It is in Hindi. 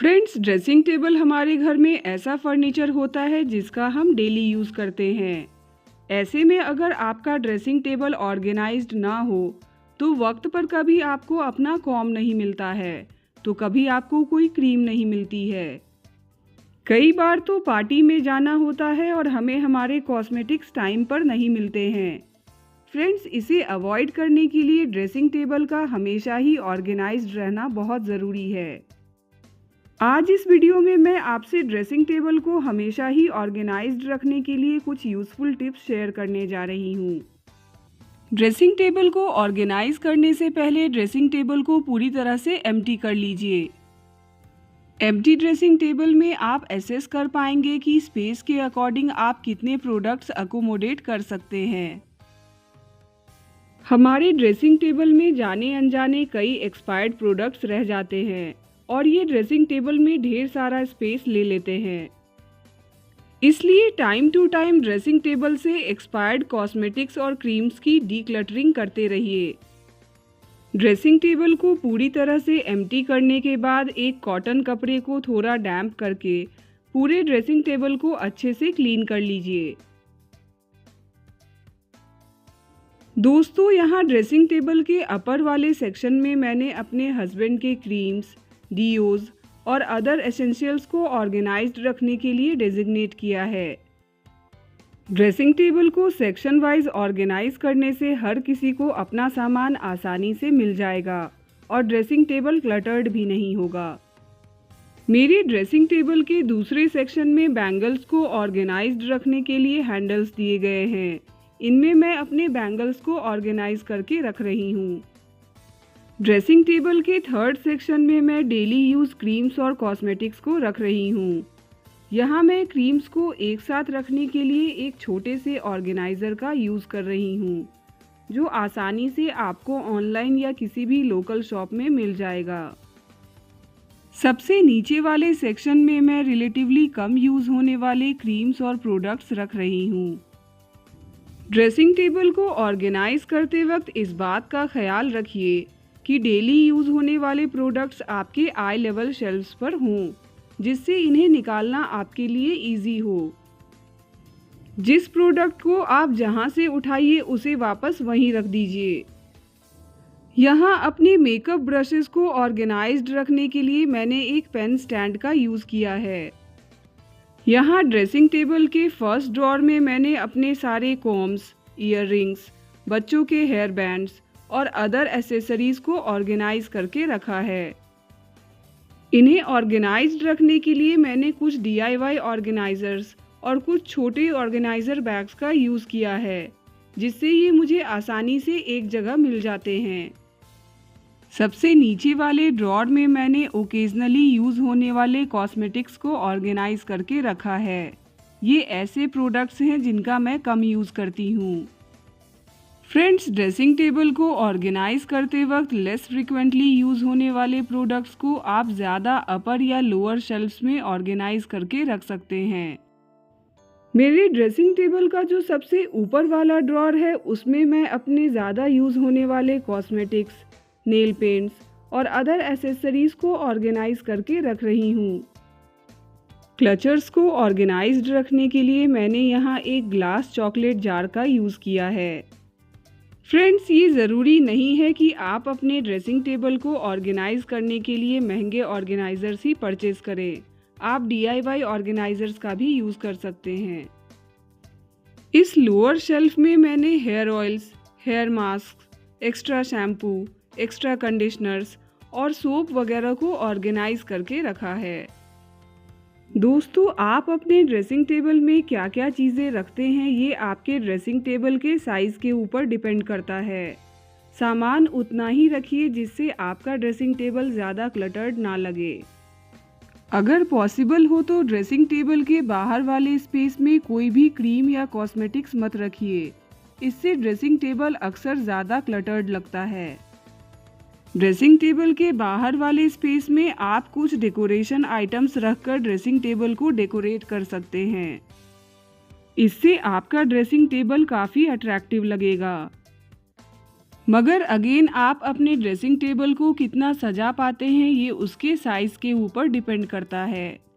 फ्रेंड्स, ड्रेसिंग टेबल हमारे घर में ऐसा फर्नीचर होता है जिसका हम डेली यूज़ करते हैं। ऐसे में अगर आपका ड्रेसिंग टेबल ऑर्गेनाइज्ड ना हो तो वक्त पर कभी आपको अपना कॉम नहीं मिलता है, तो कभी आपको कोई क्रीम नहीं मिलती है। कई बार तो पार्टी में जाना होता है और हमें हमारे कॉस्मेटिक्स टाइम पर नहीं मिलते हैं। फ्रेंड्स, इसे अवॉइड करने के लिए ड्रेसिंग टेबल का हमेशा ही ऑर्गेनाइज्ड रहना बहुत ज़रूरी है। आज इस वीडियो में मैं आपसे ड्रेसिंग टेबल को हमेशा ही ऑर्गेनाइज्ड रखने के लिए कुछ यूज़फुल टिप्स शेयर करने जा रही हूँ। ड्रेसिंग टेबल को ऑर्गेनाइज करने से पहले ड्रेसिंग टेबल को पूरी तरह से एम्प्टी कर लीजिए। एम्प्टी ड्रेसिंग टेबल में आप एसेस कर पाएंगे कि स्पेस के अकॉर्डिंग आप कितने प्रोडक्ट्स अकोमोडेट कर सकते हैं। हमारे ड्रेसिंग टेबल में जाने अनजाने कई एक्सपायर्ड प्रोडक्ट्स रह जाते हैं और ये ड्रेसिंग टेबल में ढेर सारा स्पेस ले लेते हैं। इसलिए time to time dressing table से एक्सपायर्ड कॉस्मेटिक्स और क्रीम्स की डीक्लटरिंग करते रहिए। ड्रेसिंग टेबल को पूरी तरह से एम्प्टी करने के बाद एक कॉटन कपड़े को थोड़ा डैम्प करके पूरे ड्रेसिंग टेबल को अच्छे से क्लीन कर लीजिए। दोस्तों, यहाँ ड्रेसिंग टेबल के अपर वाले सेक्शन में मैंने अपने हस्बैंड के क्रीम्स, डीओज और अदर एसेंशियल्स को ऑर्गेनाइज्ड रखने के लिए डेजिग्नेट किया है। ड्रेसिंग टेबल को सेक्शन वाइज ऑर्गेनाइज करने से हर किसी को अपना सामान आसानी से मिल जाएगा और ड्रेसिंग टेबल क्लटर्ड भी नहीं होगा। मेरे ड्रेसिंग टेबल के दूसरे सेक्शन में बैंगल्स को ऑर्गेनाइज्ड रखने के लिए हैंडल्स दिए गए हैं। इनमें मैं अपने बैंगल्स को ऑर्गेनाइज करके रख रही हूँ। ड्रेसिंग टेबल के थर्ड सेक्शन में मैं डेली यूज़ क्रीम्स और कॉस्मेटिक्स को रख रही हूँ। यहाँ मैं क्रीम्स को एक साथ रखने के लिए एक छोटे से ऑर्गेनाइज़र का यूज़ कर रही हूँ, जो आसानी से आपको ऑनलाइन या किसी भी लोकल शॉप में मिल जाएगा। सबसे नीचे वाले सेक्शन में मैं रिलेटिवली कम यूज़ होने वाले क्रीम्स और प्रोडक्ट्स रख रही हूँ। ड्रेसिंग टेबल को ऑर्गेनाइज करते वक्त इस बात का ख्याल रखिए कि डेली यूज़ होने वाले प्रोडक्ट्स आपके आई लेवल शेल्फ्स पर हों, जिससे इन्हें निकालना आपके लिए इजी हो। जिस प्रोडक्ट को आप जहां से उठाइए उसे वापस वहीं रख दीजिए। यहाँ अपने मेकअप ब्रशेस को ऑर्गेनाइज्ड रखने के लिए मैंने एक पेन स्टैंड का यूज़ किया है। यहाँ ड्रेसिंग टेबल के फर्स्ट ड्रॉर में मैंने अपने सारे कॉम्स, ईयररिंग्स, बच्चों के हेयर बैंड्स और अदर एसेसरीज को ऑर्गेनाइज करके रखा है। इन्हें ऑर्गेनाइज्ड रखने के लिए मैंने कुछ DIY ऑर्गेनाइजर्स और कुछ छोटे ऑर्गेनाइजर बैग्स का यूज़ किया है, जिससे ये मुझे आसानी से एक जगह मिल जाते हैं। सबसे नीचे वाले ड्रॉर में मैंने ओकेजनली यूज़ होने वाले कॉस्मेटिक्स को ऑर्गेनाइज करके रखा है। ये ऐसे प्रोडक्ट्स हैं जिनका मैं कम यूज़ करती हूँ। फ्रेंड्स, ड्रेसिंग टेबल को ऑर्गेनाइज करते वक्त लेस फ्रिक्वेंटली यूज़ होने वाले प्रोडक्ट्स को आप ज़्यादा अपर या लोअर शेल्फ्स में ऑर्गेनाइज करके रख सकते हैं। मेरे ड्रेसिंग टेबल का जो सबसे ऊपर वाला ड्रॉर है उसमें मैं अपने ज़्यादा यूज़ होने वाले कॉस्मेटिक्स, नेल पेंट्स और अदर एसेसरीज को ऑर्गेनाइज करके रख रही हूँ। क्लचर्स को ऑर्गेनाइज्ड रखने के लिए मैंने यहाँ एक ग्लास चॉकलेट जार का यूज़ किया है। फ्रेंड्स, ये ज़रूरी नहीं है कि आप अपने ड्रेसिंग टेबल को ऑर्गेनाइज करने के लिए महंगे ऑर्गेनाइजर्स ही परचेज करें। आप DIY ऑर्गेनाइजर्स का भी यूज़ कर सकते हैं। इस लोअर शेल्फ में मैंने hair oils, hair mask, extra shampoo, extra conditioners और सोप वगैरह को ऑर्गेनाइज करके रखा है। दोस्तों, आप अपने ड्रेसिंग टेबल में क्या क्या चीज़ें रखते हैं ये आपके ड्रेसिंग टेबल के साइज़ के ऊपर डिपेंड करता है। सामान उतना ही रखिए जिससे आपका ड्रेसिंग टेबल ज़्यादा क्लटर्ड ना लगे। अगर पॉसिबल हो तो ड्रेसिंग टेबल के बाहर वाले स्पेस में कोई भी क्रीम या कॉस्मेटिक्स मत रखिए। इससे ड्रेसिंग टेबल अक्सर ज़्यादा क्लटर्ड लगता है। ड्रेसिंग टेबल के बाहर वाले स्पेस में आप कुछ डेकोरेशन आइटम्स रखकर ड्रेसिंग टेबल को डेकोरेट कर सकते हैं। इससे आपका ड्रेसिंग टेबल काफ़ी अट्रैक्टिव लगेगा। मगर अगेन आप अपने ड्रेसिंग टेबल को कितना सजा पाते हैं ये उसके साइज़ के ऊपर डिपेंड करता है।